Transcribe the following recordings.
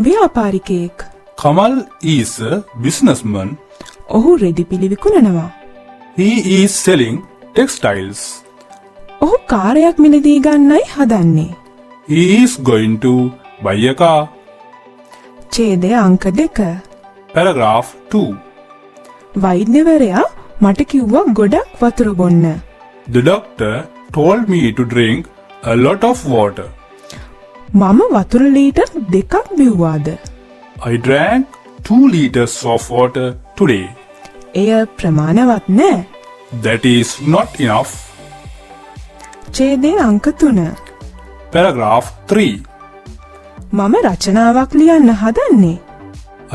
ව්‍යාපාරිකයෙක්. Kamal is a businessman. ඔහු රෙදිපිලි විකුණනවා. He is selling textiles. ඔහු කාර්යයක් මිලදී ගන්නයි හදන්නේ. He is going to buy a car. ඡේදය අංක 2. Paragraph 2. වෛද්‍යවරයා මට කිව්වා ගොඩක් වතුර බොන්න. The doctor told me to drink a lot of water. මම වතුර litre 2ක් බිව්වාද? I drank 2 liters of water today. එය ප්‍රමාණවත් නෑ. That is not enough. ඡේදය අංක 3. Paragraph 3. මම රචනාවක් ලියන්න හදන්නේ.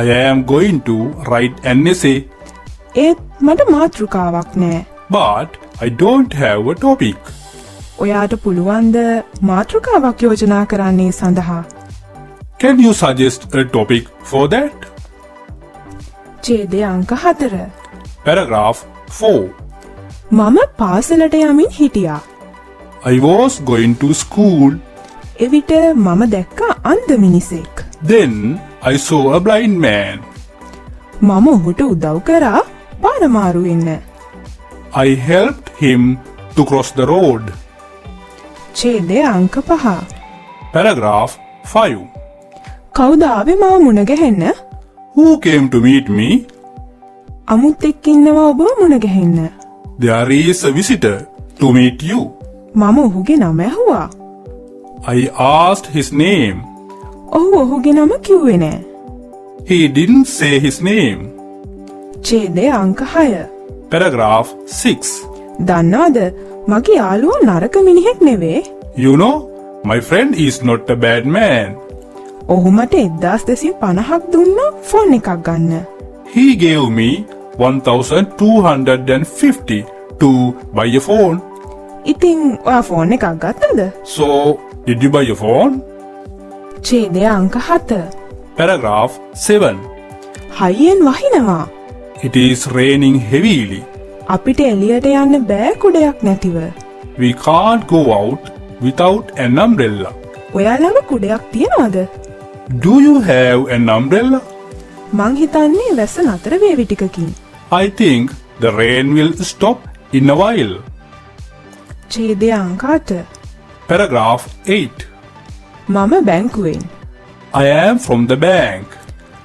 I am going to write an essay, ඒත් මට මාතෘකාවක් නෑ. but I don't have a topic. ඔයාට පුළුවන්ද මාතෘකාවක් යෝජනා කරන්නේ සඳහා? Can you suggest a topic for that? ඡේදය අංක 4. Paragraph 4. මම පාසලට යමින් හිටියා. I was going to school. එවිට මම දැක්කා අන්ධ මිනිසෙක්. Then I saw a blind man. මම ඔහුට උදව් කරා පාර මාරු වෙන්න. I helped him to cross the road. ඡේදය අංක 5. Paragraph 5. කවුද ආවේ මාව මුණ ගැහෙන්න? Who came to meet me? අමුත්තෙක් ඉන්නවා ඔබව මුණ ගැහෙන්න. There is a visitor to meet you. මම ඔහුගේ නම ඇහුවා. I asked his name. ඔහු ඔහුගේ නම කිව්වේ නෑ. He didn't say his name. ඡේදය අංක 6. Paragraph 6. දන්නවද මගේ යාළුවා නරක මිනිහෙක් නෙවේ? You know, my friend is not a bad man. ඔහු මට 1250ක් දුන්නා ෆෝන් එකක් ගන්න. He gave me 1250 to buy a phone. ඉතින් ඔයා ෆෝන් එකක් ගත්තද? So, did you buy a phone? ඡේදය අංක 7. Paragraph 7. හයියෙන් වහිනවා. It is raining heavily. අපිට එළියට යන්න බෑ කුඩයක් නැතිව. We can't go out without an umbrella. ඔයා ළඟ කුඩයක් තියනවද? Do you have an umbrella? මං හිතන්නේ වැස්ස නතර වේවි ටිකකින්. I think the rain will stop in a while. ඡේදය අංක 8. Paragraph 8. මම බැංකුවෙන්. I am from the bank.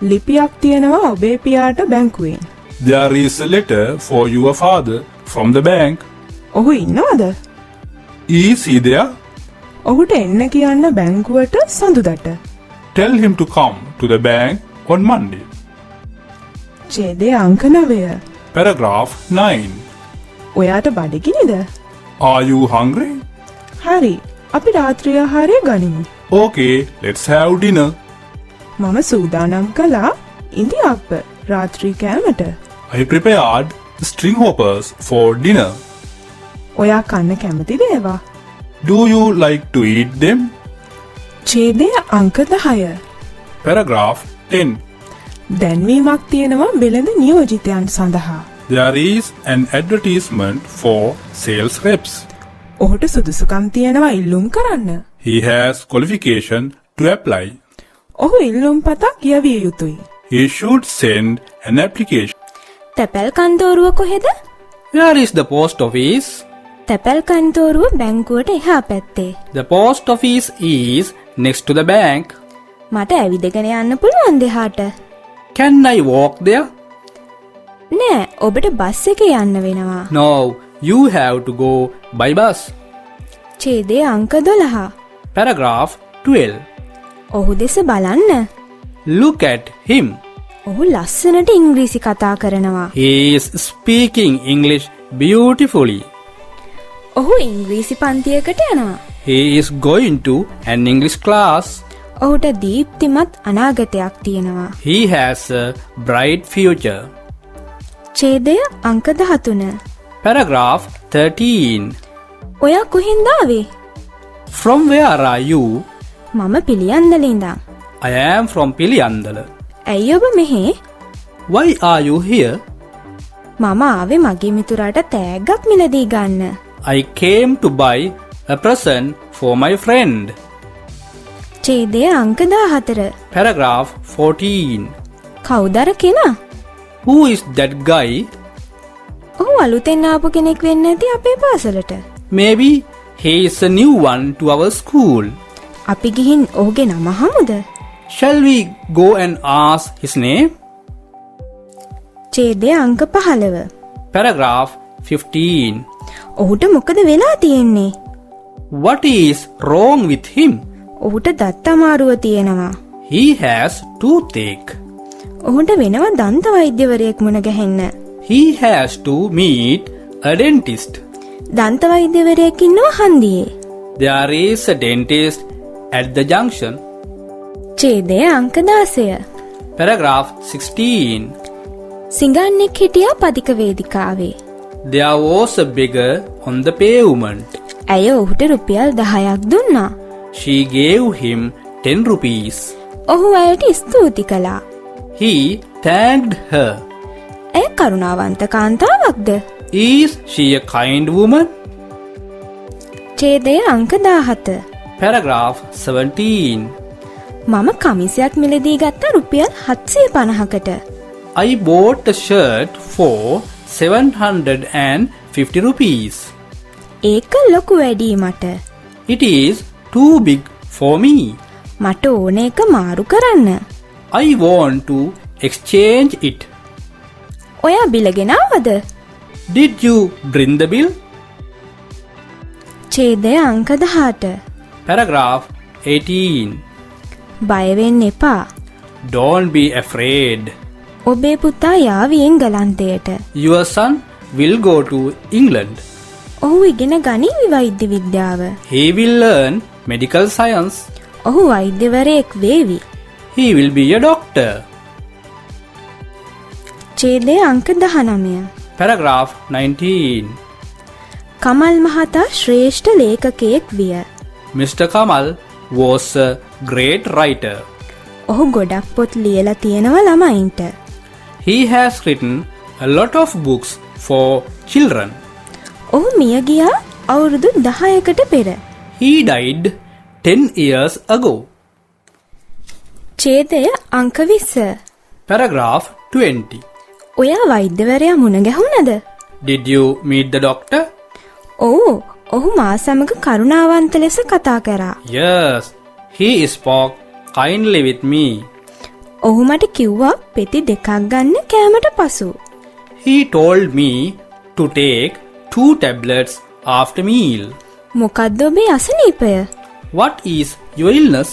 ලිපියක් තියෙනවා ඔබේ පියාට බැංකුවෙන්. There is a letter for your father from the bank. ඔහු ඉන්නවද? Is he there? ඔහුට එන්න කියන්න බැංකුවට සඳුදාට. Tell him to come to the bank on Monday. ඡේදය අංක 9. Paragraph 9. ඔයාට බඩගිනිද? Are you hungry? හරි. අපි රාත්‍රී ආහාරය ගනිමු. Okay, let's have dinner. මම සූදානම් කළා ඉන්දියාප්ප රාත්‍රී කෑමට. I prepared string hoppers for dinner. ඔයා කන්න කැමතිද ඒවා? Do you like to eat them? ඡේදය අංක 10. Paragraph 10. දැන්වීමක් තියෙනවා වෙළඳ නියෝජිතයන් සඳහා. There is an advertisement for sales reps. ඔහුට සුදුසුකම් තියෙනවා ඉල්ලුම් කරන්න. He has qualification to apply. ඔහු ඉල්ලුම් පතක් යවිය යුතුයි. He should send an application. තැපැල් කන්තෝරුව කොහෙද? Where is the post office? තැපැල් කන්තෝරුව බැංකුවට එහා පැත්තේ. The post office is next to the bank. මට ඇවිදගෙන යන්න පුළුවන් දෙහාට. Can I walk there? නෑ, ඔබට බස් එකේ යන්න වෙනවා. No, you have to go by bus. ඡේදය අංක 12. Paragraph 12. ඔහු දෙස බලන්න. Look at him. ඔහු ලස්සනට ඉංග්‍රීසි කතා කරනවා. He is speaking English beautifully. ඔහු ඉංග්‍රීසි පන්තියකට යනවා. He is going to an English class. ඔහුට දීප්තිමත් අනාගතයක් තියෙනවා. He has a bright future. ඡේදය අංක 13. Paragraph 13. ඔයා කොහෙන්ද ආවේ? From where are you? මම පිළියන්දල ඉඳන්. I am from Piliyandala. ඇයි ඔබ මෙහි? Why are you here? මම ආවේ මගේ මිතුරාට තෑග්ගක් මිලදී ගන්න. I came to buy a present for my friend. ඡේදය අංක 14. Paragraph 14. කවුදර කෙනා? Who is that guy? ඔහු අලුතෙන් ආපු කෙනෙක් වෙන්න ඇති අපේ පාසලට. Maybe he is a new one to our school. අපි ගිහින් ඔහුගේ නම අහමුද? Shall we go and ask his name? ඡේදය අංක 15. Paragraph 15. ඔහුට මොකද වෙලා තියෙන්නේ? What is wrong with him? ඔහුට දත් අමාරුව තියෙනවා. He has toothache. ඔහුට වෙනවා දන්ත වෛද්‍යවරයෙක් මුණ ගැහෙන්න. He has to meet a dentist. දන්ත වෛද්‍යවරයෙක් ඉන්නවා හන්දියේ. There is a dentist at the junction. ඡේදය අංක 16. Paragraph 16. සිඟන්නෙක් හිටියා පදික වේදිකාවේ. There was a beggar on the pavement. ඇය ඔහුට රුපියල් 10ක් දුන්නා. She gave him 10 rupees. ඔහු ඇයට ස්තුති කළා. He thanked her. ඇය කරුණාවන්ත කාන්තාවක්ද? Is she a kind woman? ඡේදය අංක 17. Paragraph 17. මම කමිසයක් මිලදී ගත්ත රුපියල් 750කට. I bought a shirt for 750 rupees. ඒක ලොකු වැඩි මට. It is too big for me. මට ඕන එක මාරු කරන්න. I want to exchange it. ඔයා බිල ගෙනාවද? Did you bring the bill? ඡේදය අංක 18. Paragraph 18. බය වෙන්න එපා. Don't be afraid. ඔබේ පුතා යාවි එංගලන්තයට. Your son will go to England. ඔහු ඉගෙන ගනිවි වෛද්‍ය විද්‍යාව. He will learn medical science. ඔහු වෛද්‍යවරයෙක් වේවි. He will be a doctor. ඡේදය අංක 19. Paragraph 19. කමල් මහතා ශ්‍රේෂ්ඨ ලේඛකයෙක් විය. Mr. Kamal was a great writer. ඔහු ගොඩක් පොත් ලියලා තියෙනවා ළමයින්ට. He has written a lot of books for children. ඔහු මිය ගියා අවුරුදු 10කට පෙර. He died 10 years ago. ඡේදය අංක 20. Paragraph 20. ඔයා වෛද්‍යවරයා මුණ ගැහුණද? Did you meet the doctor? ඔහු මා සමග කරුණාවන්ත ලෙස කතා කරා. Yes, he spoke kindly with me. ඔහු මට කිව්වා පෙති දෙකක් ගන්න කෑමට පසු. He told me to take 2 tablets after meal. මොකද්ද ඔබේ අසනීපය? What is your illness?